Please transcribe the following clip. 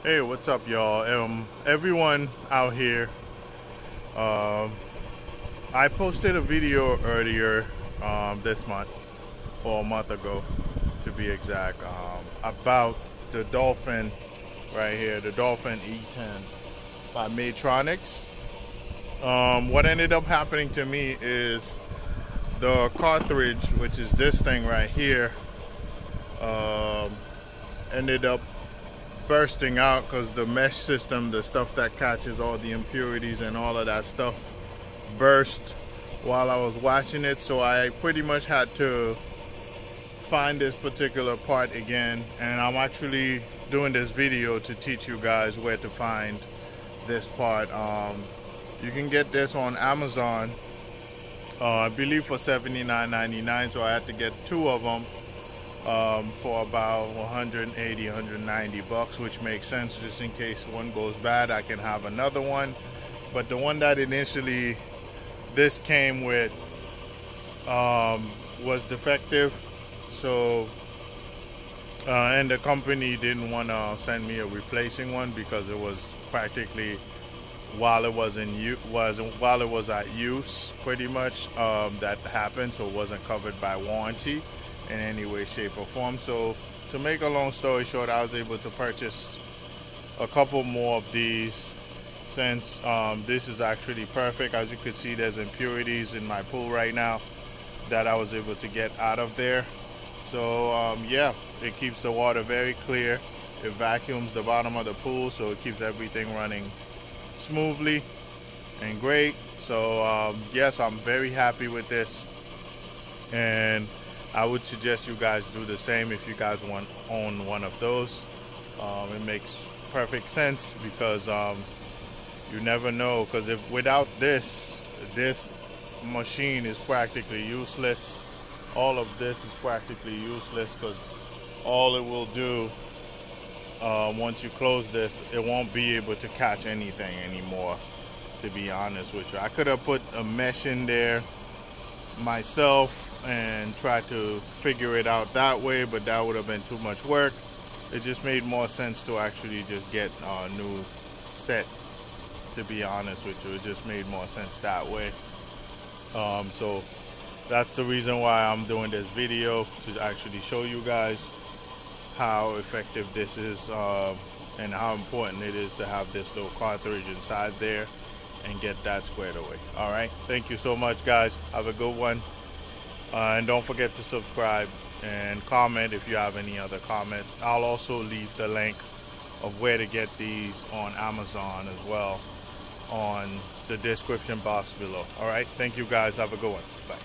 Hey, what's up, y'all? Everyone out here. I posted a video earlier this month, or a month ago, to be exact, about the Dolphin right here, the Dolphin E10 by Maytronics. What ended up happening to me is the cartridge, which is this thing right here, ended up bursting out because the mesh system, the stuff that catches all the impurities and all of that stuff, burst while I was watching it. So I pretty much had to find this particular part again, and I'm actually doing this video to teach you guys where to find this part. You can get this on Amazon, I believe for $79.99, so I had to get two of them for about 180, 190 bucks, which makes sense. Just in case one goes bad, I can have another one. But the one that initially this came with was defective, so and the company didn't want to send me a replacing one because it was practically while it was at use, pretty much, that happened, so it wasn't covered by warranty in any way, shape, or form. So to make a long story short, I was able to purchase a couple more of these, since this is actually perfect. As you can see, there's impurities in my pool right now that I was able to get out of there. So yeah, it keeps the water very clear. It vacuums the bottom of the pool, so it keeps everything running smoothly and great. So yes, I'm very happy with this, and I would suggest you guys do the same if you guys own one of those. It makes perfect sense because you never know, because if without this machine is practically useless. All of this is practically useless, because all it will do, once you close this, it won't be able to catch anything anymore, to be honest with you. I could have put a mesh in there myself and try to figure it out that way, but that would have been too much work. It just made more sense to actually just get a new set, to be honest with you. It just made more sense that way. So that's the reason why I'm doing this video, to actually show you guys how effective this is, and how important it is to have this little cartridge inside there and get that squared away. All right, thank you so much, guys. Have a good one. And don't forget to subscribe and comment if you have any other comments. I'll also leave the link of where to get these on Amazon as well on the description box below. All right, thank you guys. Have a good one. Bye.